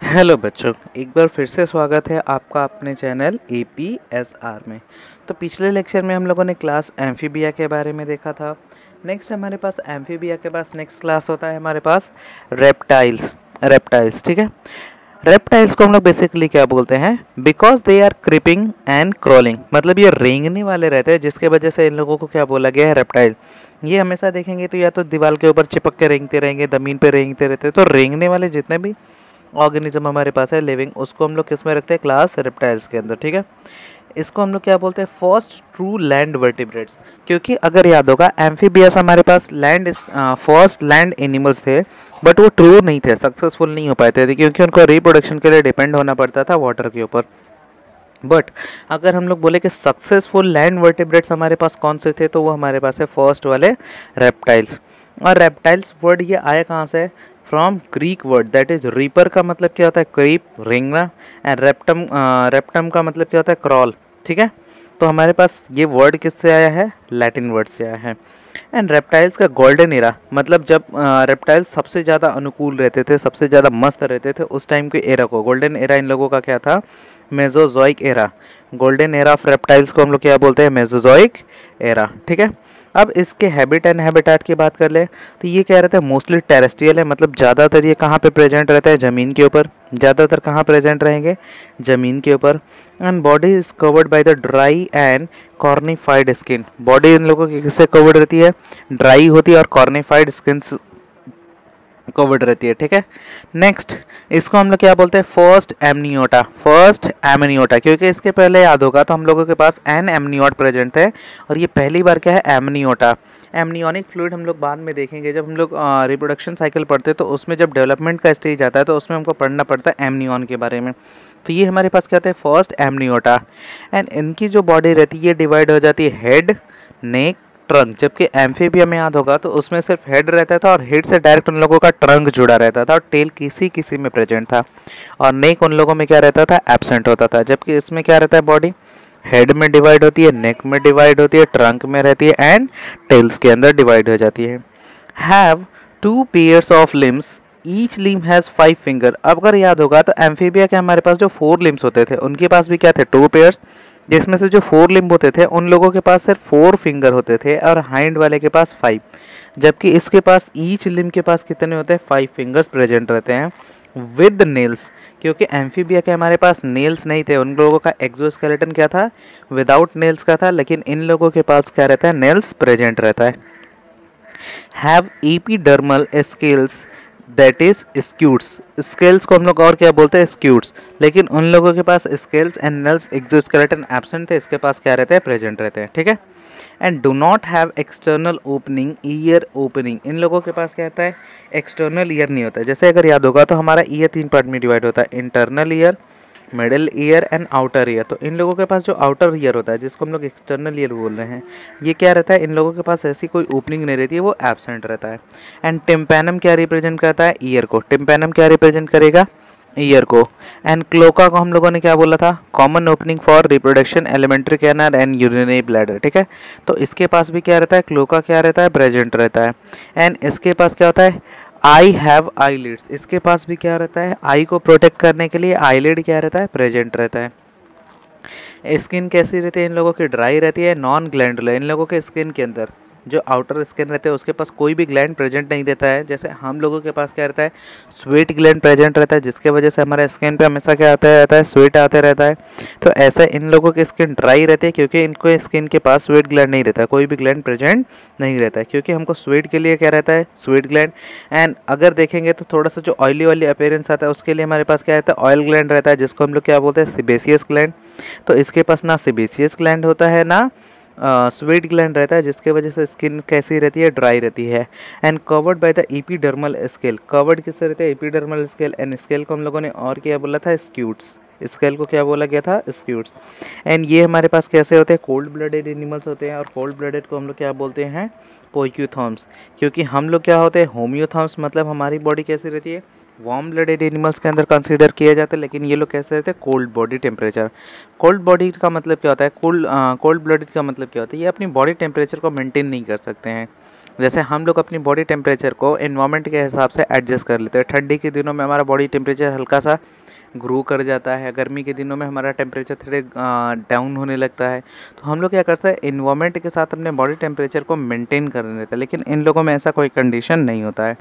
Hello बच्चों, एक बार फिर से स्वागत है आपका अपने चैनल APSR में। तो पिछले लेक्चर में हम लोगों ने क्लास एम्फीबिया के बारे में देखा था। नेक्स्ट हमारे पास एम्फीबिया के पास नेक्स्ट क्लास होता है हमारे पास रेप्टाइल्स। ठीक है, रेप्टाइल्स को हम लोग बेसिकली क्या बोलते हैं, because they are creeping and crawling, मतलब ये रेंगने वाले रहते हैं, जिसके वजह से इन लोगों को क्या बोला गया है, रेप्टाइल। ये हमेशा देखेंगे तो या तो दीवार के ऊपर चिपक के रेंगते रहेंगे, ज़मीन पे रेंगते रहते हैं। तो रेंगने वाले जितने भी ऑर्गेनिज्म हमारे पास है लिविंग, उसको हम लोग किस में रखते हैं, क्लास रेप्टाइल्स के अंदर। ठीक है, इसको हम लोग क्या बोलते हैं, फर्स्ट ट्रू लैंड वर्टिब्रेट्स। क्योंकि अगर याद होगा एम्फीबियस हमारे पास लैंड फर्स्ट लैंड एनिमल्स थे, बट वो ट्रू नहीं थे, सक्सेसफुल नहीं हो पाते थे, क्योंकि उनको रिप्रोडक्शन के लिए डिपेंड होना पड़ता था वाटर के ऊपर। बट अगर हम लोग बोले कि सक्सेसफुल लैंड वर्टिब्रेट्स हमारे पास कौन से थे, तो वो हमारे पास है फर्स्ट वाले रेप्टाइल्स। और रेप्टाइल्स वर्ड ये आया कहाँ से, from Greek word that is reaper का मतलब क्या होता है, क्रीप, रेंगना, एंड रेप्टम का मतलब क्या होता है, क्रॉल। ठीक है, तो हमारे पास ये वर्ड किससे आया है, लैटिन वर्ड से आया है। एंड रेप्टाइल्स का गोल्डन एरा, मतलब जब रेप्टाइल्स सबसे ज़्यादा अनुकूल रहते थे, सबसे ज़्यादा मस्त रहते थे, उस टाइम के एरा को, गोल्डन एरा इन लोगों का क्या था, Mesozoic era. Golden era of reptiles को हम लोग क्या बोलते हैं, मेसोजोइक एरा। ठीक है, अब इसके हैबिट एंड हैबिटाट की बात कर ले तो ये क्या रहता है, मोस्टली टेरेस्ट्रियल है, मतलब ज़्यादातर ये कहाँ पे प्रेजेंट रहता है, ज़मीन के ऊपर। ज़्यादातर कहाँ प्रेजेंट रहेंगे, ज़मीन के ऊपर। And body is covered by the dry and cornified skin. Body in लोगों की किससे कवर्ड रहती है, ड्राई होती है और कॉर्निफाइड स्किन कवर्ड रहती है। ठीक है, नेक्स्ट इसको हम लोग क्या बोलते हैं, फर्स्ट एमनियोटा, क्योंकि इसके पहले याद होगा तो हम लोगों के पास एन एमनियोट प्रेजेंट है, और ये पहली बार क्या है, एमनियोटा। एमनियोनिक फ्लूइड हम लोग बाद में देखेंगे, जब हम लोग रिप्रोडक्शन साइकिल पढ़ते हैं तो उसमें जब डेवलपमेंट का स्टेज आता है तो उसमें हमको पढ़ना पड़ता है एमनियन के बारे में। तो ये हमारे पास क्या होता है, फर्स्ट एमनियोटा। एंड इनकी जो बॉडी रहती है ये डिवाइड हो जाती है हेड, नेक, ट्रंक। जबकि एम्फीबिया में याद होगा तो उसमें सिर्फ हेड रहता था, और हेड से डायरेक्ट उन लोगों का ट्रंक जुड़ा रहता था, और टेल किसी किसी में प्रेजेंट था, और नेक उन लोगों में क्या रहता था, एब्सेंट होता था। जबकि इसमें क्या रहता है, बॉडी हेड में डिवाइड होती है, नेक में डिवाइड होती है, ट्रंक में रहती है, एंड टेल्स के अंदर डिवाइड हो जाती है। Have 2 pairs of limbs, each limb has 5 finger. अब अगर याद होगा तो एम्फीबिया के हमारे पास जो 4 लिम्स होते थे, उनके पास भी क्या थे, 2 पेयर्स, जिसमें से जो 4 लिम्ब होते थे उन लोगों के पास सिर्फ 4 फिंगर होते थे, और हाइंड वाले के पास 5। जबकि इसके पास ईच लिम्ब के पास कितने होते हैं, 5 फिंगर्स प्रेजेंट रहते हैं विद नेल्स। क्योंकि एम्फीबिया के हमारे पास नेल्स नहीं थे, उन लोगों का एक्सोस्केलेटन क्या था, विदाउट नेल्स का था, लेकिन इन लोगों के पास क्या रहता है, नेल्स प्रेजेंट रहता है। Have epidermal scales that is scutes. Scales को हम लोग और क्या बोलते हैं, स्क्यूट्स, लेकिन उन लोगों के पास scales and nails exoskeleton absent थे, इसके पास क्या रहते हैं, प्रेजेंट रहते हैं। ठीक है, and do not have external opening, ear opening. इन लोगों के पास क्या होता है, एक्सटर्नल ईयर नहीं होता है। जैसे अगर याद होगा तो हमारा ईयर 3 पार्ट में डिवाइड होता है, internal ear, middle ear and outer ear. तो इन लोगों के पास जो आउटर ईयर होता है, जिसको हम लोग एक्सटर्नल ईयर बोल रहे हैं, ये क्या रहता है, इन लोगों के पास ऐसी कोई ओपनिंग नहीं रहती है, वो एब्सेंट रहता है। एंड टिम्पैनम क्या रिप्रेजेंट करता है, ईयर को। टिम्पैनम क्या रिप्रेजेंट करेगा, ईयर को। एंड क्लोका को हम लोगों ने क्या बोला था, common opening for reproduction, alimentary canal and urinary bladder. ठीक है, तो इसके पास भी क्या रहता है, क्लोका क्या रहता है, प्रेजेंट रहता है। एंड इसके पास क्या होता है, आई हैव आईलिड्स। इसके पास भी क्या रहता है, आई को प्रोटेक्ट करने के लिए आईलिड क्या रहता है, प्रेजेंट रहता है। स्किन कैसी रहती है, इन लोगों की ड्राई रहती है, नॉन ग्लैंडुलर। इन लोगों के स्किन के अंदर जो आउटर स्किन रहते हैं उसके पास कोई भी ग्लैंड प्रेजेंट नहीं रहता है। जैसे हम लोगों के पास क्या रहता है, स्वेट ग्लैंड प्रेजेंट रहता है, जिसके वजह से हमारे स्किन पे हमेशा क्या आता रहता है, स्वेट आते रहता है। तो ऐसा इन लोगों की स्किन ड्राई रहती है, क्योंकि इनको स्किन के पास स्वेट ग्लैंड नहीं रहता है, कोई भी ग्लैंड प्रेजेंट नहीं रहता है, क्योंकि हमको स्वेट के लिए क्या रहता है, स्वेट ग्लैंड। एंड अगर देखेंगे तो थोड़ा सा जो ऑयली ऑयली अपीयरेंस आता है उसके लिए हमारे पास क्या रहता है, ऑयल ग्लैंड रहता है, जिसको हम लोग क्या बोलते हैं, सिबेसियस ग्लैंड। तो इसके पास ना सिबेसियस ग्लैंड होता है, ना स्वेट ग्लैंड रहता है, जिसके वजह से स्किन कैसी रहती है, ड्राई रहती है। And covered by the epidermal scale. Covered किससे रहते हैं, एपिडर्मल स्केल। एंड स्केल को हम लोगों ने और क्या बोला था, स्क्यूट्स। स्केल को क्या बोला गया था, स्क्यूट्स। एंड ये हमारे पास कैसे होते हैं, कोल्ड ब्लडेड एनिमल्स होते हैं, और कोल्ड ब्लडेड को हम लोग क्या बोलते हैं, पोइक्यूथॉर्म्स। क्योंकि हम लोग क्या होते हैं, होम्योथॉर्म्स, मतलब हमारी बॉडी कैसी रहती है, वार्म ब्लडेड एनिमल्स के अंदर कंसीडर किया जाता है, लेकिन ये लोग कैसे रहते हैं, cold body temperature. Cold body का मतलब क्या होता है, कोल्ड ब्लडेड का मतलब क्या होता है, ये अपनी बॉडी टेम्परेचर को मेंटेन नहीं कर सकते हैं। जैसे हम लोग अपनी बॉडी टेम्परेचर को एनवायरनमेंट के हिसाब से एडजस्ट कर लेते हैं। ठंडी के दिनों में हमारा बॉडी टेम्परेचर हल्का सा ग्रो कर जाता है, गर्मी के दिनों में हमारा टेम्परेचर थोड़े डाउन होने लगता है। तो हम लोग क्या करते हैं, एनवायरनमेंट के साथ अपने बॉडी टेम्परेचर को मेंटेन कर लेते हैं, लेकिन इन लोगों में ऐसा कोई कंडीशन नहीं होता है।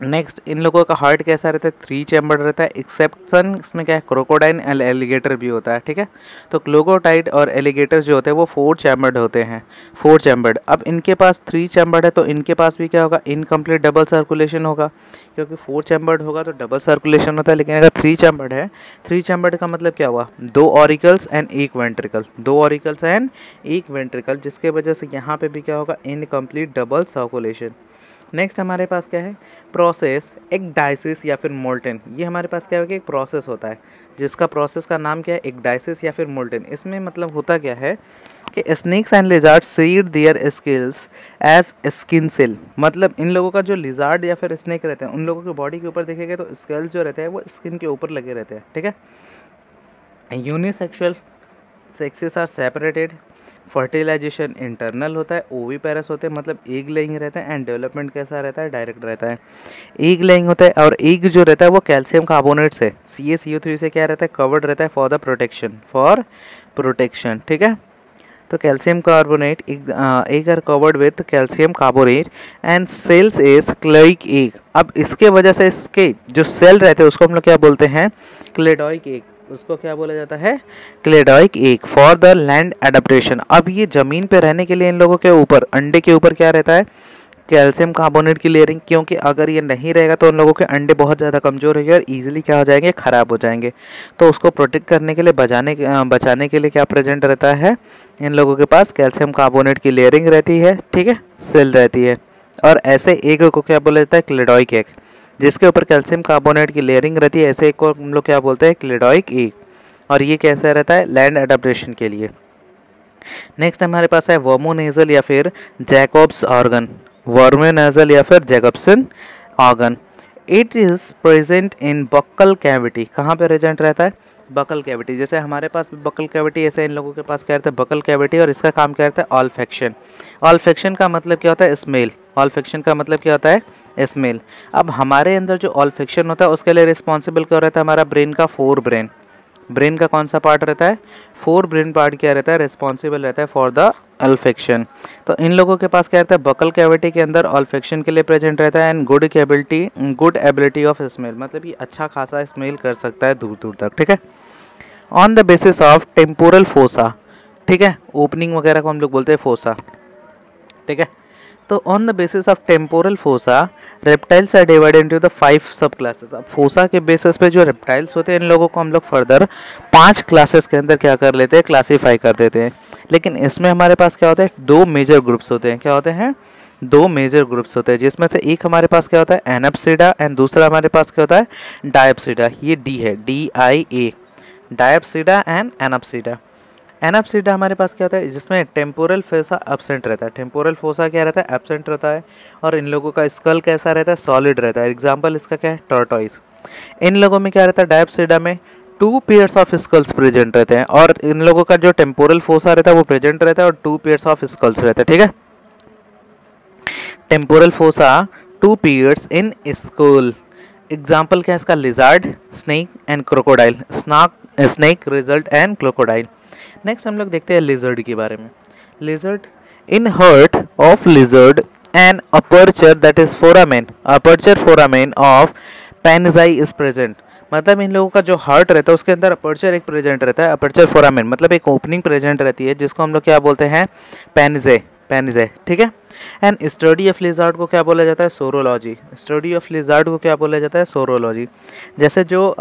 नेक्स्ट, इन लोगों का हार्ट कैसा रहता है, 3 चैम्बर रहता है। एक्सेप्शन इसमें क्या है, क्रोकोडाइल एंड एलिगेटर भी होता है, ठीक है। तो क्रोकोडाइल और एलिगेटर जो होते हैं वो 4 चैम्बर्ड होते हैं, 4 चैम्बर्ड। अब इनके पास 3 चैम्बर्ड है, तो इनके पास भी क्या होगा, इनकम्प्लीट डबल सर्कुलेशन होगा, क्योंकि 4 चैम्बर्ड होगा तो डबल सर्कुलेशन होता है। लेकिन अगर 3 चैम्बर्ड है, 3 चैम्बर्ड का मतलब क्या हुआ, 2 auricles and 1 ventricle, 2 auricles and 1 ventricle, जिसके वजह से यहाँ पे भी क्या होगा, इनकम्प्लीट डबल सर्कुलेशन। नेक्स्ट हमारे पास क्या है, प्रोसेस एक्डाइसिस या फिर मोल्टन। ये हमारे पास क्या है कि एक प्रोसेस होता है, जिसका प्रोसेस का नाम क्या है, एक्डाइसिस या फिर मोल्टन। इसमें मतलब होता क्या है कि snakes and lizard shed their scales as skin cell. मतलब इन लोगों का जो लिजार्ड या फिर स्नेक रहते हैं, उन लोगों की बॉडी के ऊपर देखेंगे तो स्केल्स जो रहते हैं वो स्किन के ऊपर लगे रहते हैं, ठीक है। Unisexual sexes are separated, fertilization internal होता है, ओवीपेरस होते हैं मतलब एग लेइंग रहता है, एंड डेवलपमेंट कैसा रहता है, डायरेक्ट रहता है। एग लेइंग होता है, और एग जो रहता है वो कैल्शियम कार्बोनेट से CaCO3 से क्या रहता है, कवर्ड रहता है फॉर द प्रोटेक्शन, ठीक है। तो calcium carbonate egg are covered with calcium carbonate and cells is cleidoic egg. अब इसके वजह से इसके जो सेल रहते हैं उसको हम लोग क्या बोलते हैं, क्लेडॉइक एग। उसको क्या बोला जाता है, cleidoic egg for the land adaptation. अब ये ज़मीन पे रहने के लिए इन लोगों के ऊपर, अंडे के ऊपर क्या रहता है, कैल्शियम कार्बोनेट की लेयरिंग, क्योंकि अगर ये नहीं रहेगा तो उन लोगों के अंडे बहुत ज़्यादा कमज़ोर होंगे और इजीली क्या हो जाएंगे, ख़राब हो जाएंगे। तो उसको प्रोटेक्ट करने के लिए, बचाने के लिए क्या प्रेजेंट रहता है, इन लोगों के पास कैल्शियम कार्बोनेट की लेयरिंग रहती है, ठीक है, सेल रहती है। और ऐसे एग को क्या बोला जाता है, क्लेडॉइक एग, जिसके ऊपर कैल्शियम कार्बोनेट की लेयरिंग रहती है। ऐसे एक को हम लोग क्या बोलते हैं, क्लेडॉइक एग। और ये कैसा रहता है, लैंड एडाप्टेशन के लिए। नेक्स्ट हमारे पास है वर्मोनेजल या फिर जैकॉब्स ऑर्गन, वर्मोनेजल या फिर Jacobson organ. It is present in buccal cavity. कहाँ पे प्रेजेंट रहता है, बकल कैविटी। जैसे हमारे पास भी बकल कैविटी, ऐसे इन लोगों के पास क्या रहता है, बकल कैविटी, और इसका काम क्या रहता है, ऑल्फैक्शन। ऑल्फैक्शन का मतलब क्या होता है, स्मेल। ऑल्फैक्शन का मतलब क्या होता है, स्मेल। अब हमारे अंदर जो ऑल्फैक्शन होता है उसके लिए रिस्पॉन्सिबल क्या रहता है, हमारा ब्रेन का 4 ब्रेन। ब्रेन का कौन सा पार्ट रहता है, 4 ब्रेन पार्ट क्या रहता है, रिस्पॉन्सिबल रहता है फॉर द ऑल्फैक्शन। तो इन लोगों के पास क्या रहता है, बकल कैविटी के अंदर ऑल्फैक्शन के लिए प्रेजेंट रहता है, and good ability of smell, मतलब ये अच्छा खासा स्मेल कर सकता है दूर दूर तक, ठीक है। On the basis of temporal fossa, ठीक है, ओपनिंग वगैरह को हम लोग बोलते हैं फोसा, ठीक है। तो on the basis of temporal fossa reptiles are divided into the 5 सब क्लासेस। अब फोसा के बेसिस पे जो रेप्टाइल्स होते हैं, इन लोगों को हम लोग फर्दर 5 क्लासेस के अंदर क्या कर लेते हैं, क्लासीफाई कर देते हैं। लेकिन इसमें हमारे पास क्या होता है, 2 मेजर ग्रुप्स होते हैं। क्या होते हैं, 2 मेजर ग्रुप्स होते हैं, जिसमें से एक हमारे पास क्या होता है, एनप्सिडा, एंड दूसरा हमारे पास क्या होता है, डायप्सिडा। ये डी है, DIA, डायप्सिडा एंड एनप्सिडा। एनप्सिडा हमारे पास क्या होता है, जिसमें टेम्पोरल फोसा एब्सेंट रहता है। टेम्पोरल फोसा क्या रहता है, एब्सेंट रहता है। और इन लोगों का स्कल कैसा रहता है, सॉलिड रहता है। एग्जाम्पल इसका क्या है, टॉर्टोइस। इन लोगों में क्या रहता है, डायप्सिडा में 2 पेयर्स ऑफ स्कल्स प्रेजेंट रहते हैं, और इन लोगों का जो टेम्पोरल फोसा रहता है वो प्रेजेंट रहता है और 2 पेयर्स ऑफ स्कल्स रहते हैं, ठीक है। Temporal fossa 2 pairs in skull. Example क्या है इसका, lizard, snake and crocodile. Snake, result and crocodile. Next हम लोग देखते हैं लिजर्ड के बारे में। Lizard, in heart of lizard an aperture that is foramen, aperture foramen of Panizzae is present. मतलब इन लोगों का जो हार्ट रहता है उसके अंदर अपर्चर एक प्रेजेंट रहता है, अपर्चर फोरामेन मतलब एक ओपनिंग प्रेजेंट रहती है, जिसको हम लोग क्या बोलते हैं, पेनिजे, ठीक है। एंड स्टडी ऑफ लिजार्ड को क्या बोला जाता है, सोरोलॉजी। स्टडी ऑफ लिजार्ड को क्या बोला जाता है, सोरोलॉजी। जैसे जो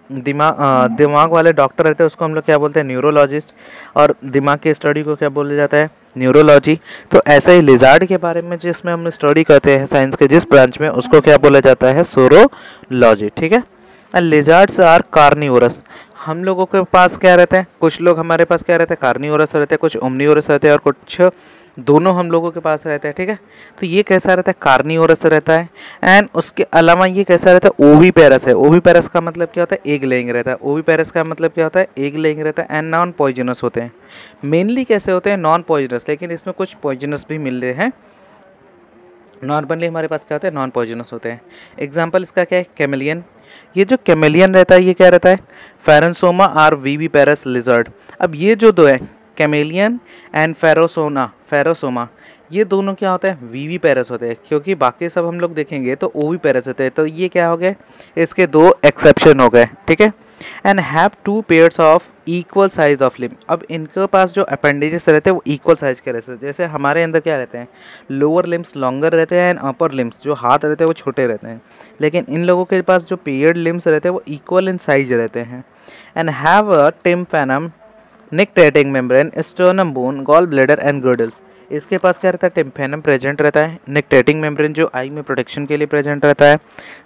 दिमाग वाले डॉक्टर रहते हैं उसको हम लोग क्या बोलते हैं, न्यूरोलॉजिस्ट, और दिमाग की स्टडी को क्या बोला जाता है, न्यूरोलॉजी। तो ऐसे ही लिजार्ड के बारे में जिसमें हम स्टडी करते हैं साइंस के जिस ब्रांच में, उसको क्या बोला जाता है, सोरोलॉजी, ठीक है। Lizards are carnivorous. हम लोगों के पास क्या रहते हैं, कुछ लोग हमारे पास क्या रहते हैं, कार्निवोरस रहते हैं, कुछ ओमनिवोरस रहते हैं, और कुछ दोनों हम लोगों के पास रहता है, ठीक है। तो ये कैसा रहता है, कार्निवोरस रहता है। एंड उसके अलावा ये कैसा रहता है, ओविपेरस है। ओविपेरस का मतलब क्या होता है, एग लेइंग रहता है। ओविपेरस का मतलब क्या होता है, एग लेइंग रहता है। एंड नॉन पॉइजनस होते हैं। मेनली कैसे होते हैं, नॉन पॉइजनस, लेकिन इसमें कुछ पॉइजनस भी मिल रहे हैं। नॉर्मली हमारे पास क्या होता है, नॉन पॉइजनस होते हैं। एग्जाम्पल इसका क्या है, कैमेलियन। ये जो कैमेलियन रहता है ये क्या रहता है, फेरेंसोमा और वीवीपेरस लिजर्ड। अब ये जो दो है, कैमेलियन एंड फेरोसोमा, ये दोनों क्या होता है, वीवीपेरस होते हैं, क्योंकि बाकी सब हम लोग देखेंगे तो ओवीपेरस होते हैं। तो ये क्या हो गए, इसके दो एक्सेप्शन हो गए, ठीक है। And have two pairs of equal size of limb. अब इनके पास जो अपेंडेजेस रहते हैं वो इक्वल साइज के रहते हैं। जैसे हमारे अंदर क्या रहते हैं, लोअर लिम्स लॉन्गर रहते हैं एंड अपर लिम्स जो हाथ रहते हैं वो छोटे रहते हैं। लेकिन इन लोगों के पास जो पेयर्ड लिम्स रहते हैं वो इक्वल इन साइज रहते हैं। And have a tympanum, nictitating membrane, sternum bone, gall bladder and girdles. इसके पास क्या रहता है, टिम्पैनम प्रेजेंट रहता है। निक्टेटिंग मेम्ब्रेन जो आई में प्रोटेक्शन के लिए प्रेजेंट रहता है।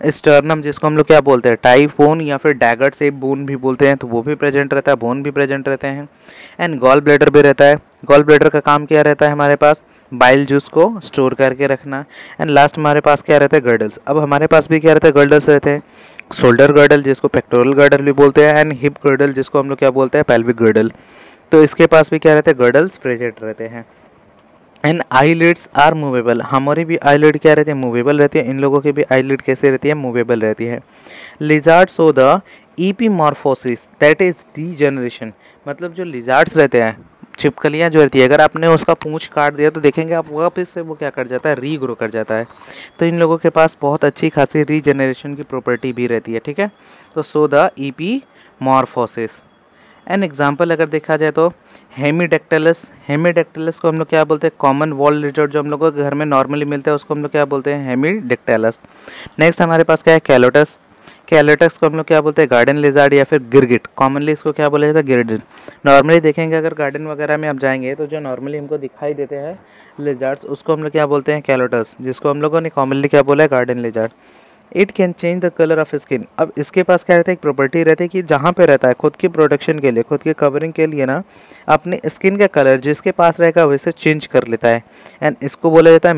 स्टर्नम जिसको हम लोग क्या बोलते हैं, टाइप बोन या फिर डैगर शेप बोन भी बोलते हैं, तो वो भी प्रेजेंट रहता है, बोन भी प्रेजेंट रहते हैं। एंड गॉल ब्लैडर भी रहता है। गॉल ब्लैडर का काम क्या रहता है, हमारे पास बाइल जूस को स्टोर करके रखना। एंड लास्ट हमारे पास क्या रहता है, गर्डल्स। अब हमारे पास भी क्या रहता है, गर्डल्स रहते हैं। शोल्डर गर्डल जिसको पेक्टोरल गर्डल भी बोलते हैं, एंड हिप गर्डल जिसको हम लोग क्या बोलते हैं, पेल्विक गर्डल। तो इसके पास भी क्या रहते हैं, गर्डल्स प्रेजेंट रहते हैं। And eyelids are movable. हमारी भी आईलिड क्या रहती है, मूवेबल रहती है। इन लोगों की भी आईलिड कैसे रहती है, मूवेबल रहती है। Lizard show the epimorphosis that is degeneration. मतलब जो लिजार्ड्स रहते हैं, छिपकलियाँ जो रहती है, अगर आपने उसका पूंछ काट दिया तो देखेंगे आप वापस से वो क्या कर जाता है, रीग्रो कर जाता है। तो इन लोगों के पास बहुत अच्छी खासी रीजनरेशन की प्रॉपर्टी भी रहती है, ठीक है। तो सो द ईपीमॉर्फोसिस। एन एग्जाम्पल अगर देखा जाए तो हेमीडेक्टिलस। हेमीडेक्टिलस को हम लोग क्या बोलते हैं, कॉमन वॉल लिजर्ड जो हम लोग के घर में नॉर्मली मिलता है उसको हम लोग क्या बोलते हैं, हेमीडेक्टिलस। नेक्स्ट हमारे पास क्या है, कैलोटस। कैलोटस को हम लोग क्या बोलते हैं, गार्डन लिजार्ड या फिर गिरगिट। कॉमनली इसको क्या बोला जाता है, गिरगिट। नॉर्मली देखेंगे अगर गार्डन वगैरह में आप जाएंगे तो जो नॉर्मली हमको दिखाई देते हैं लिजार्ड्स, उसको हम लोग क्या बोलते हैं, कैलोटस, जिसको हम लोगों ने कॉमनली क्या बोला है, garden lizard. It can change the colour of skin. अब इसके पास क्या रहता है, एक प्रॉपर्टी रहती है कि जहाँ पे रहता है खुद की प्रोटेक्शन के लिए, खुद की कवरिंग के लिए ना, अपने स्किन का कलर जिसके पास रहेगा वैसे चेंज कर लेता है। एंड इसको बोला जाता है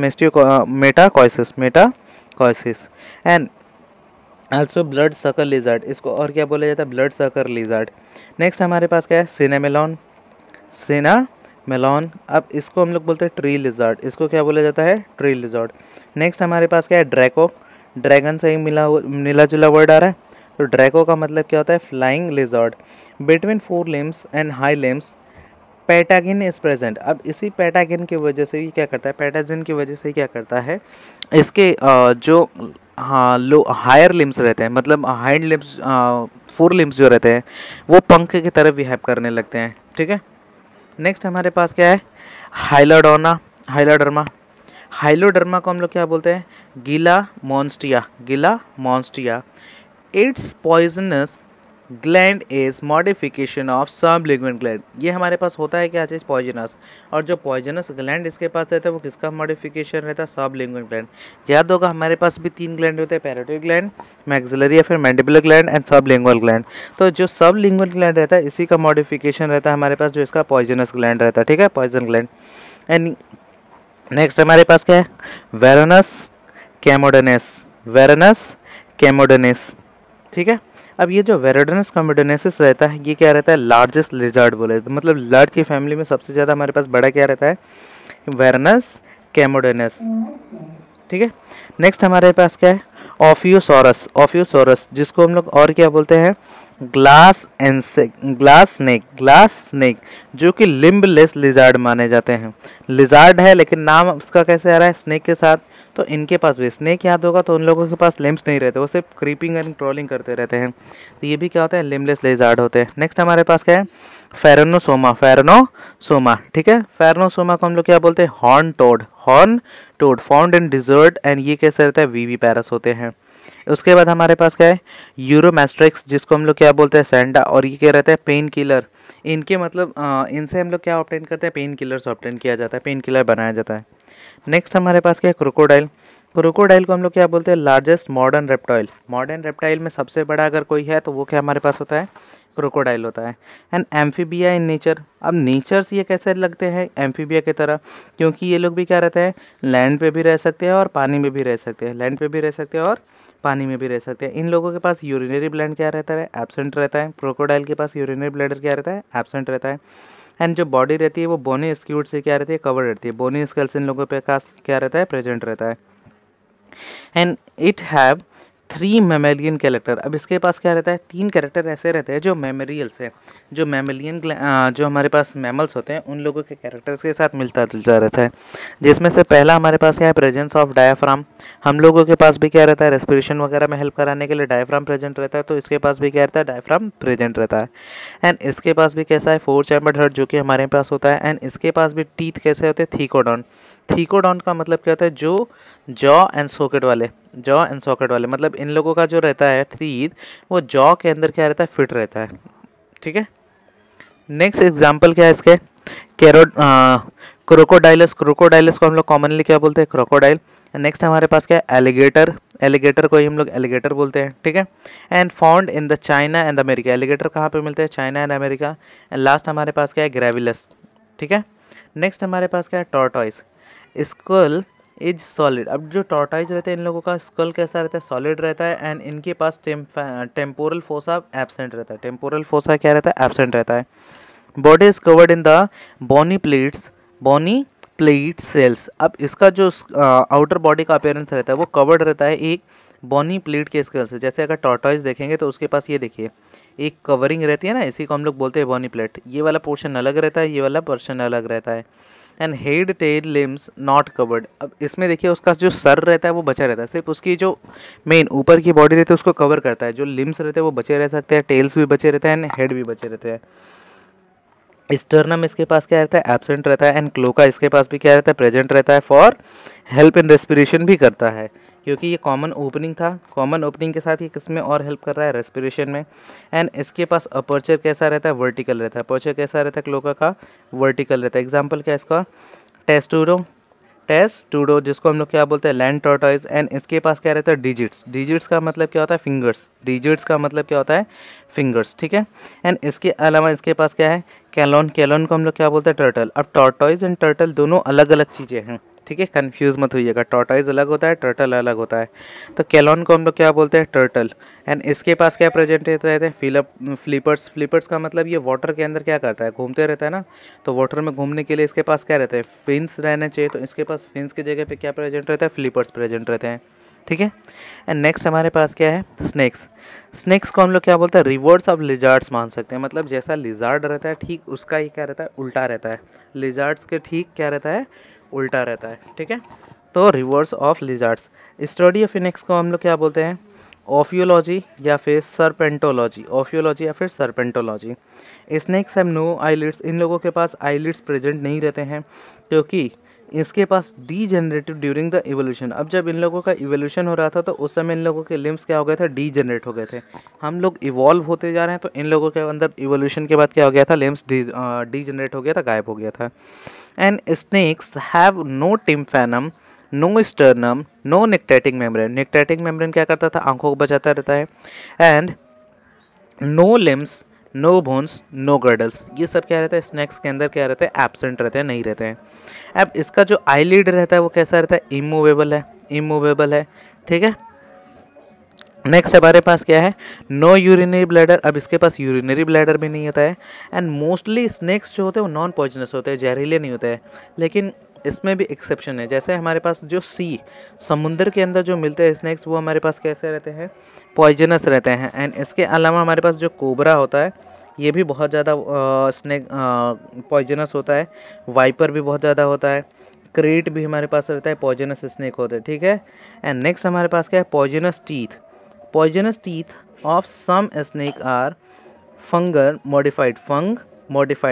metachrosis. And also blood circle lizard, इसको और क्या बोला जाता है, ब्लड सर्कल लिजार्ड। नेक्स्ट हमारे पास क्या है, सिनामेलॉन। अब इसको हम लोग बोलते हैं ट्री लिजार्ड, इसको क्या बोला जाता है, ट्री लिजार्ड। नेक्स्ट हमारे पास क्या है, ड्रैको। ड्रैगन से ही मिला जुला वर्ड आ रहा है। तो ड्रैको का मतलब क्या होता है, flying lizard. Between fore limbs and high limbs patagium is present. अब इसी पैटागिन की वजह से ही क्या करता है, पैटाजिन की वजह से ही क्या करता है, इसके जो हाँ लो हायर लिम्स रहते हैं, मतलब हाइंड लिम्स, फोर लिम्स जो रहते हैं वो पंख की तरफ बिहेव करने लगते हैं, ठीक है। नेक्स्ट हमारे पास क्या है, हाइलोडर्मा। हाइलोडर्मा को हम लोग क्या बोलते हैं, Gila monster. Its poisonous gland is modification of sublingual gland. ये हमारे पास होता है क्या चीज़, पॉइजनस। और जो पॉइजनस ग्लैंड इसके पास रहता है वो किसका मॉडिफिकेशन रहता है, सबलिंगुअल ग्लैंड। याद होगा हमारे पास भी तीन ग्लैंड होते हैं, पैरोटिड ग्लैंड, मैक्सिलरी या फिर mandibular gland and sublingual gland. तो जो सबलिंगुअल ग्लैंड रहता है इसी का मॉडिफिकेशन रहता है हमारे पास, जो इसका पॉइजनस ग्लैंड रहता है, ठीक है, पॉइजन ग्लैंड। एंड नेक्स्ट हमारे पास क्या है, वेरोनस कैमोडोनेस, ठीक है। अब ये जो वेरोडनस कैमोडोनेसिस रहता है ये क्या रहता है, लार्जेस्ट लिजर्ड बोले तो, मतलब लर्ड की फैमिली में सबसे ज़्यादा हमारे पास बड़ा क्या रहता है, वेरोनस कैमोडोनेस, ठीक है। नेक्स्ट हमारे पास क्या है, ऑफियोसोरस, जिसको हम लोग और क्या बोलते हैं, ग्लास स्नेक, जो कि लिम्बलेस लिजार्ड माने जाते हैं। लिजार्ड है लेकिन नाम उसका कैसे आ रहा है, स्नेक के साथ। तो इनके पास भी स्नेक याद होगा तो उन लोगों के पास लिम्स नहीं रहते, वो सिर्फ क्रीपिंग एंड क्रोलिंग करते रहते हैं। तो ये भी क्या होता है, लिम्बलेस लिजार्ड होते हैं। नेक्स्ट हमारे पास क्या है, फेरनोसोमा, ठीक है। फेरनोसोमा को हम लोग क्या बोलते हैं, horn toad found in desert. And ये कैसे रहता है, वीवी पैरस होते हैं। उसके बाद हमारे पास क्या है, यूरोमेस्ट्रिक्स, जिसको हम लोग क्या बोलते हैं, सैंडा। और ये क्या रहता है, पेन किलर। इनके मतलब इनसे हम लोग क्या ऑब्टेन करते हैं, पेन किलर्स ऑब्टेन किया जाता है, पेन किलर बनाया जाता है। नेक्स्ट हमारे पास क्या है, क्रोकोडाइल। क्रोकोडाइल को हम लोग क्या बोलते हैं, largest modern reptile. Modern reptile में सबसे बड़ा अगर कोई है तो वो क्या हमारे पास होता है, क्रोकोडाइल होता है। एंड एम्फीबिया इन नेचर, अब नेचर से ये कैसे लगते हैं एम्फीबिया की तरह, क्योंकि ये लोग भी क्या रहते हैं, लैंड पे भी रह सकते हैं और पानी में भी रह सकते हैं, लैंड पे भी रह सकते हैं और पानी में भी रह सकते हैं। इन लोगों के पास यूरिनरी ब्लैंड क्या रहता है, एब्सेंट रहता है। क्रोकोडाइल के पास यूरिनरी ब्लैडर क्या रहता है, एब्सेंट रहता है। एंड जो बॉडी रहती है वो बोनी स्क्यूड से क्या रहती है, कवर रहती है। बोनी स्केल्स इन लोगों पे पास क्या रहता है, प्रेजेंट रहता है। And it have 3 mammalian character. अब इसके पास क्या रहता है, 3 कैरेक्टर ऐसे रहते हैं जो मेमोरियल्स है, जो मेमेलियन जो हमारे पास मैमल्स होते हैं उन लोगों के कैरेक्टर्स के साथ मिलता जुलता रहता है। जिसमें से पहला हमारे पास क्या है, प्रेजेंस ऑफ डायाफ्राम। हम लोगों के पास भी क्या रहता है, रेस्पिरेशन वगैरह में हेल्प कराने के लिए डायाफ्राम प्रेजेंट रहता है, तो इसके पास भी क्या रहता है, डायाफ्राम प्रेजेंट रहता है। एंड इसके पास भी कैसा है, 4 चैम्बर्ड हार्ट जो कि हमारे पास होता है। एंड इसके पास भी टीथ कैसे होते हैं, थीकोडॉन। थीकोडॉन का मतलब क्या होता है, जो जॉ एंड सॉकेट वाले, जॉ एंड सॉकेट वाले, मतलब इन लोगों का जो रहता है टीथ, वो जॉ के अंदर क्या रहता है, फिट रहता है। ठीक है, नेक्स्ट एग्जांपल क्या है इसके, कैरो क्रोकोडाइलस। क्रोकोडाइलस को हम लोग कॉमनली क्या बोलते हैं, क्रोकोडाइल। नेक्स्ट हमारे पास क्या है, एलिगेटर। एलिगेटर को ही हम लोग एलिगेटर बोलते हैं। ठीक है, and found in the China and America. Alligator कहाँ पे मिलते हैं, China and America. And last हमारे पास क्या है, ग्रेविलस। ठीक है, नेक्स्ट हमारे पास क्या है, टॉर्टॉइस। Skull is solid. अब जो टॉर्टॉइज रहते हैं इन लोगों का स्कल कैसा रहता है, सॉलिड रहता है। एंड इनके पास टेम्पोरल फोसा एब्सेंट रहता है। टेम्पोरल फोसा क्या रहता है, एब्सेंट रहता है। Body is covered in the bony plates, bony plate cells. अब इसका जो आउटर बॉडी का अपीयरेंस रहता है वो कवर्ड रहता है एक बोनी प्लेट के स्केल से। जैसे अगर टॉर्टॉइज देखेंगे तो उसके पास ये देखिए एक कवरिंग रहती है ना, इसी को हम लोग बोलते हैं बोनी प्लेट। ये वाला पोर्शन अलग रहता है, ये वाला पोर्शन अलग रहता है। And head tail limbs not covered. अब इसमें देखिए उसका जो सर रहता है वो बचा रहता है, सिर्फ उसकी जो मेन ऊपर की बॉडी रहती है उसको कवर करता है। जो लिम्स रहते हैं वो बचे रह सकते हैं, टेल्स भी बचे रहते हैं एंड हेड भी बचे रहते हैं। स्टर्नम इसके पास क्या रहता है, एब्सेंट रहता है। एंड क्लोका इसके पास भी क्या रहता है, प्रेजेंट रहता है। फॉर हेल्प इन रेस्पिरेशन भी करता है, क्योंकि ये कॉमन ओपनिंग था। कॉमन ओपनिंग के साथ ये किसमें और हेल्प कर रहा है, रेस्पिरेशन में। एंड इसके पास अपर्चर कैसा रहता है, वर्टिकल रहता है। अपर्चर कैसा रहता है, क्लोका का वर्टिकल रहता है। एग्जाम्पल क्या है इसका, टेस्टूरो, टेस्टूडो जिसको हम लोग क्या बोलते हैं, लैंड टॉर्टॉइज। एंड इसके पास क्या रहता है, डिजिट्स। डिजिट्स का मतलब क्या होता है, फिंगर्स। डिजिट्स का मतलब क्या होता है, फिंगर्स। ठीक है, एंड इसके अलावा इसके पास क्या है, कैलोन। कैलोन को हम लोग क्या बोलते हैं, टर्टल। अब टॉर्टॉइज एंड टर्टल दोनों अलग अलग चीज़ें हैं। ठीक है, कंफ्यूज मत होइएगा, टॉर्टॉइज अलग होता है, टर्टल अलग होता है। तो कैलोन को हम लोग क्या बोलते हैं, टर्टल। एंड इसके पास क्या प्रेजेंट रहते हैं, फ्लिपर्स। फ्लिपर्स का मतलब ये वाटर के अंदर क्या करता है, घूमते रहता है ना। तो वाटर में घूमने के लिए इसके पास क्या रहता है, फिन्स रहने चाहिए। तो इसके पास फिन्स की जगह पे क्या प्रेजेंट रहता है, फ्लिपर्स प्रेजेंट रहते हैं। ठीक है, एंड नेक्स्ट हमारे पास क्या है, स्नेक्स। स्नेक्स को हम लोग क्या बोलते हैं, रिवर्स ऑफ लिजार्ड्स मान सकते हैं। मतलब जैसा लिजार्ड रहता है ठीक उसका ही क्या रहता है, उल्टा रहता है। लिजार्ड्स के ठीक क्या रहता है, उल्टा रहता है। ठीक है, तो reverse of lizards. Study of snakes को हम लोग क्या बोलते हैं, ऑफियोलॉजी या फिर सरपेंटोलॉजी। ऑफियोलॉजी या फिर serpentology. Snakes have no eyelids. इन लोगों के पास आईलिड्स प्रेजेंट नहीं रहते हैं, क्योंकि इसके पास डीजेनरेटिव ड्यूरिंग द इवोल्यूशन। अब जब इन लोगों का इवोल्यूशन हो रहा था तो उस समय इन लोगों के लिम्स क्या हो गए थे, डीजेनरेट हो गए थे। हम लोग इवॉल्व होते जा रहे हैं तो इन लोगों के अंदर इवोल्यूशन के बाद क्या हो गया था, लिम्स डीजेनरेट हो गया था, गायब हो गया था। And snakes have no tympanum, no sternum, no nictitating membrane. Nictitating membrane क्या करता था, आंखों को बचाता रहता है। And no limbs, no bones, no girdles. ये सब क्या रहता है, स्नेक्स के अंदर क्या रहते हैं, एब्सेंट रहते हैं, नहीं रहते हैं। अब इसका जो आईलिड रहता है वो कैसा रहता है, इमूवेबल है, इमूवेबल है। ठीक है, नेक्स्ट हमारे पास क्या है, नो यूरिनरी ब्लैडर। अब इसके पास यूरिनरी ब्लैडर भी नहीं होता है। एंड मोस्टली स्नेक्स जो होते हैं वो नॉन पॉइजनस होते हैं, जहरीले नहीं होते हैं। लेकिन इसमें भी एक्सेप्शन है, जैसे हमारे पास जो समुद्र के अंदर जो मिलते हैं स्नेक्स वो हमारे पास कैसे रहते हैं, पॉइजनस रहते हैं। एंड इसके अलावा हमारे पास जो कोबरा होता है ये भी बहुत ज़्यादा स्नेक पॉइजनस होता है। वाइपर भी बहुत ज़्यादा होता है। क्रेट भी हमारे पास रहता है, पॉइजनस स्नेक होते हैं। ठीक है, एंड नेक्स्ट हमारे पास क्या है, poisonous teeth. Poisonous teeth of some snake are fungal modified.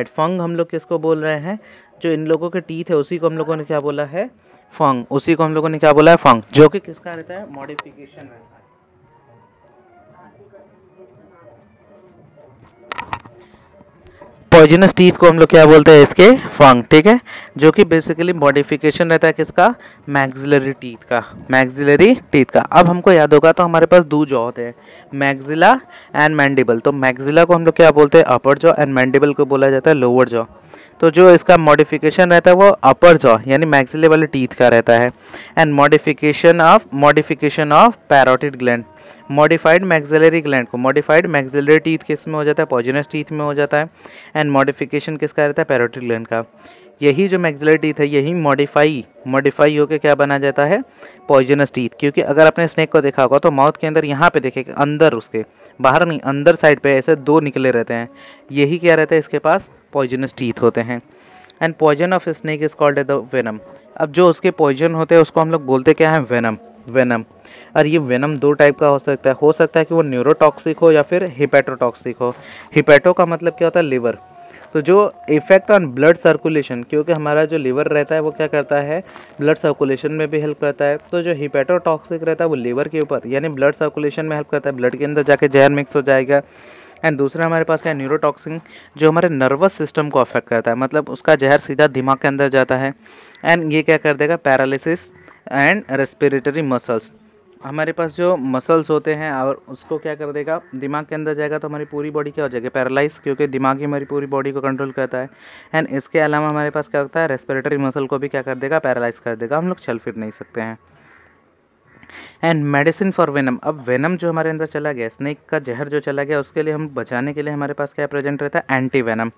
फंग हम लोग किसको बोल रहे हैं, जो इन लोगों के टीथ है उसी को हम लोगों ने क्या बोला है, फंग। उसी को हम लोगों ने क्या बोला है, फंग, जो कि किसका रहता है, मॉडिफिकेशन रहता है। पॉइजनस टीथ को हम लोग क्या बोलते हैं, इसके फंग, ठीक है, जो कि बेसिकली मॉडिफिकेशन रहता है किसका, मैक्सिलरी टीथ का, मैक्सिलरी टीथ का। अब हमको याद होगा तो हमारे पास दो जॉ होते हैं, मैक्सिला एंड मैंडिबल। तो मैक्सिला को हम लोग क्या बोलते हैं, अपर जॉ, एंड मैंडिबल को बोला जाता है लोअर जॉ। तो जो इसका मॉडिफिकेशन रहता है वो अपर जॉ यानी मैक्सिले वाले टीथ का रहता है। And modification of parotid gland, modified maxillary gland को मॉडिफाइड मैक्सिलरी टीथ किस में हो जाता है, पॉइजनस टीथ में हो जाता है। एंड मॉडिफिकेशन किसका रहता है, पैरोटिड ग्लैंड का। यही जो मैक्सिलरी टीथ है यही मॉडिफाई होकर क्या बना जाता है, पॉइजनस टीथ। क्योंकि अगर आपने स्नेक को देखा होगा तो माउथ के अंदर यहाँ पे देखेगा, अंदर उसके बाहर नहीं, अंदर साइड पे ऐसे दो निकले रहते हैं, यही क्या रहता है, इसके पास पॉइजनस टीथ होते हैं। And poison of snake is called the venom. अब जो उसके पॉइजन होते हैं उसको हम लोग बोलते क्या है, वेनम। और ये वेनम दो टाइप का हो सकता है कि वो न्यूरोटॉक्सिक हो या फिर हिपैटोटॉक्सिक हो। हिपैटो का मतलब क्या होता है, लिवर। तो जो इफेक्ट ऑन ब्लड सर्कुलेशन, क्योंकि हमारा जो लिवर रहता है वो क्या करता है, ब्लड सर्कुलेशन में भी हेल्प करता है। तो जो हिपैटोटॉक्सिक रहता है वो लिवर के ऊपर यानी ब्लड सर्कुलेशन में हेल्प करता है, ब्लड के अंदर जाके जहर मिक्स हो जाएगा। एंड दूसरा हमारे पास क्या है, न्यूरोटॉक्सिन, जो हमारे नर्वस सिस्टम को अफेक्ट करता है, मतलब उसका जहर सीधा दिमाग के अंदर जाता है। एंड ये क्या कर देगा, पैरालिसिस एंड रेस्पिरेटरी मसल्स, हमारे पास जो मसल्स होते हैं और उसको क्या कर देगा, दिमाग के अंदर जाएगा तो हमारी पूरी बॉडी क्या हो जाएगी, पैरालाइज, क्योंकि दिमाग ही हमारी पूरी बॉडी को कंट्रोल करता है। एंड इसके अलावा हमारे पास क्या होता है, रेस्पिरेटरी मसल को भी क्या कर देगा, पैरालाइज कर देगा, हम लोग चल फिर नहीं सकते हैं। एंड मेडिसिन फॉर वेनम, अब वेनम जो हमारे अंदर चला गया, स्नेक का जहर जो चला गया, उसके लिए हम बचाने के लिए हमारे पास क्या प्रेजेंट रहता है, एंटी वेनम।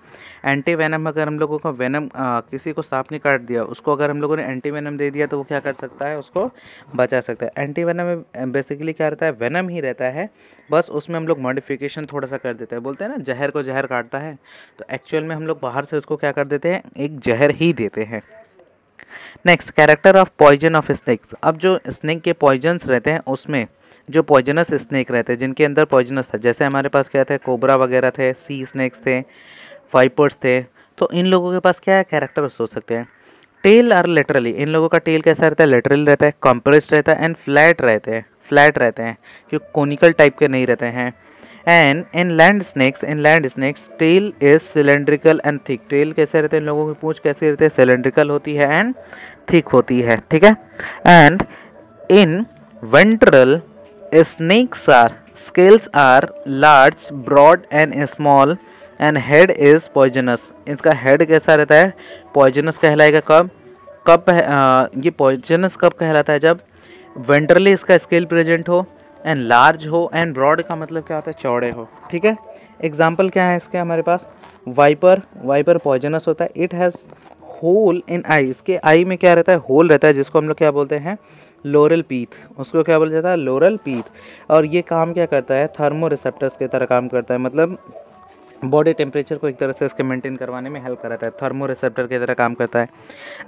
एंटी वेनम, अगर हम लोगों को वेनम किसी को सांप ने काट दिया, उसको अगर हम लोगों ने एंटी वेनम दे दिया तो वो क्या कर सकता है, उसको बचा सकता है। एंटी वेनम में बेसिकली क्या रहता है, वेनम ही रहता है, बस उसमें हम लोग मॉडिफिकेशन थोड़ा सा कर देते हैं। बोलते हैं ना जहर को जहर काटता है, तो एक्चुअल में हम लोग बाहर से उसको क्या कर देते हैं, एक जहर ही देते हैं। Next, character of poison of snakes. अब जो स्नेक के पॉइजन्स रहते हैं उसमें जो पॉइजनस स्नेक रहते हैं जिनके अंदर पॉइजनस था, जैसे हमारे पास क्या थे, कोबरा वगैरह थे, सी स्नेक्स थे, वाइपर्स थे, तो इन लोगों के पास क्या है, कैरेक्टर सोच सकते हैं। टेल आर लेटरली, इन लोगों का टेल कैसा रहता है, लेटरल रहता है, कंप्रेस्ड रहता है, एंड फ्लैट रहते हैं, क्योंकि कोनिकल टाइप के नहीं रहते हैं। And in land snakes tail is cylindrical and thick, tail कैसे रहते हैं, इन लोगों की पूंछ कैसी रहती है, सिलेंड्रिकल होती है एंड थिक होती है, ठीक है। And in ventral snakes are scales are large, broad and small, and head is poisonous, इसका हेड कैसा रहता है, पॉइजनस कहलाएगा। ये पॉइजनस कब कहलाता है, जब वेंट्रली इसका स्केल प्रेजेंट हो, एंड लार्ज हो, एंड ब्रॉड का मतलब क्या होता है, चौड़े हो, ठीक है। एग्जाम्पल क्या है इसके, हमारे पास वाइपर पॉइजनस होता है, इट हैज़ होल इन आई, इसके आई में क्या रहता है, होल रहता है, जिसको हम लोग क्या बोलते हैं, लोरल पीथ, उसको क्या बोला जाता है, लोरल पीथ। और ये काम क्या करता है, थर्मो रिसेप्टर्स की तरह काम करता है, मतलब बॉडी टेम्परेचर को एक तरह से इसके मेंटेन करवाने में हेल्प कराता है, थर्मो रिसेप्टर की तरह काम करता है।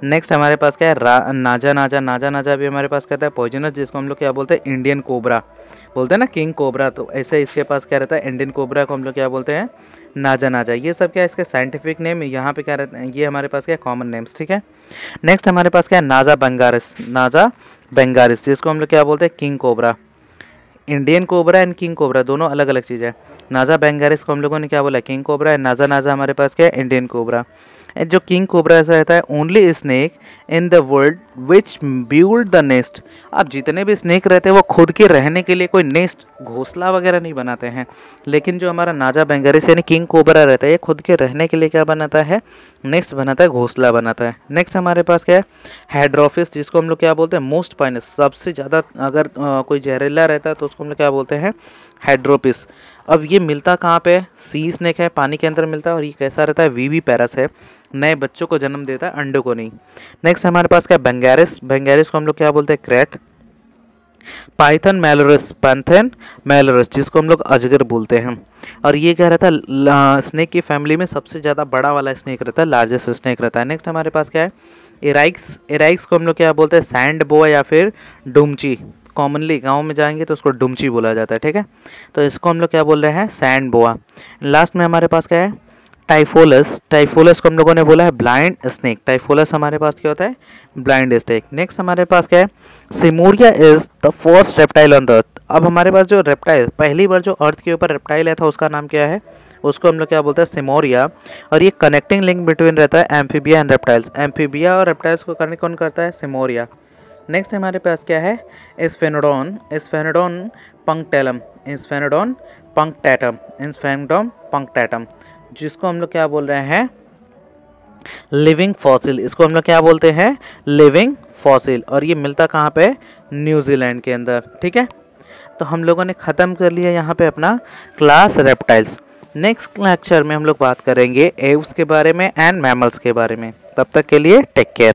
नेक्स्ट हमारे पास क्या है, नाजा भी हमारे पास कहता है पॉइजनस, जिसको हम लोग क्या बोलते हैं, इंडियन कोबरा बोलते हैं ना, किंग कोबरा, तो ऐसे इसके पास क्या रहता है, इंडियन कोबरा को हम लोग क्या बोलते हैं, नाजा। ये सब क्या है, इसके साइंटिफिक नेम यहाँ पे क्या रहते हैं, ये हमारे पास क्या कॉमन नेम्स, ठीक है। नेक्स्ट हमारे पास क्या है, नाजा बेंगारिस, जिसको हम लोग क्या बोलते हैं, king cobra. Indian cobra and king cobra दोनों अलग अलग चीज़ है। नाजा बेंगारिस को हम लोगों ने क्या बोला, किंग कोबरा, एंड नाजा हमारे पास क्या है, इंडियन कोबरा। जो किंग कोबरा ऐसा रहता है, only snake in the world which build the nest. अब जितने भी स्नेक रहते हैं वो खुद के रहने के लिए कोई नेस्ट, घोंसला वगैरह नहीं बनाते हैं, लेकिन जो हमारा नाजा बेंगारिस यानी किंग कोबरा रहता है ये खुद के रहने के लिए क्या बनाता है, नेस्ट बनाता है, घोंसला बनाता है। नेक्स्ट हमारे पास क्या है, हेड्रोफिस, जिसको हम लोग क्या बोलते हैं, मोस्ट पाइनस, सबसे ज़्यादा अगर कोई जहरीला रहता है तो उसको हम लोग क्या बोलते हैं, हेड्रोपिस। अब ये मिलता कहाँ पे है, सी स्नेक है, पानी के अंदर मिलता है, और ये कैसा रहता है, वीवी पैरस है, नए बच्चों को जन्म देता है, अंडों को नहीं। नेक्स्ट हमारे पास क्या, बेंगारिस को हम लोग क्या बोलते हैं, क्रैट। पैंथेन मैलोरस, जिसको हम लोग अजगर बोलते हैं, और ये क्या रहता है, स्नेक की फैमिली में सबसे ज़्यादा बड़ा वाला स्नेक रहता है, लार्जेस्ट स्नेक रहता है। नेक्स्ट हमारे पास क्या है, एराइक्स को हम लोग क्या बोलते हैं, सैंड बोआ या फिर डुमची, कॉमनली गांव में जाएंगे तो उसको डुमची बोला जाता है, ठीक है। तो इसको हम लोग क्या बोल रहे हैं, सैंड बोआ। लास्ट में हमारे पास क्या है, टाइफोलस को हम लोगों ने बोला है ब्लाइंड स्नेक, टाइफोलस हमारे पास क्या होता है, ब्लाइंड स्नेक। नेक्स्ट हमारे पास क्या है, Seymouria is the first reptile on the earth. अब हमारे पास जो रेप्टाइल, पहली बार जो अर्थ के ऊपर रेप्टाइल आया था उसका नाम क्या है, उसको हम लोग क्या बोलते हैं, सिमोरिया। और ये कनेक्टिंग लिंक बिटवीन रहता है एम्फीबिया एंड रेप्टाइल्स। एम्फीबिया और रेप्टाइल्स को कनेक्ट कौन करता है, सिमोरिया। नेक्स्ट हमारे पास क्या है, स्फेनोडोन, स्फेनोडोन पंक्टेलम, स्फेनोडोन पंक्टेटम, स्फेनोडोन पंक्टेटम, जिसको हम लोग क्या बोल रहे हैं, लिविंग फॉसिल। इसको हम लोग क्या बोलते हैं, लिविंग फॉसिल। और ये मिलता कहाँ पे, न्यूजीलैंड के अंदर। ठीक है, तो हम लोगों ने ख़त्म कर लिया यहाँ पे अपना क्लास रेप्टाइल्स। नेक्स्ट लेक्चर में हम लोग बात करेंगे एव्स के बारे में एंड मैमल्स के बारे में। तब तक के लिए टेक केयर।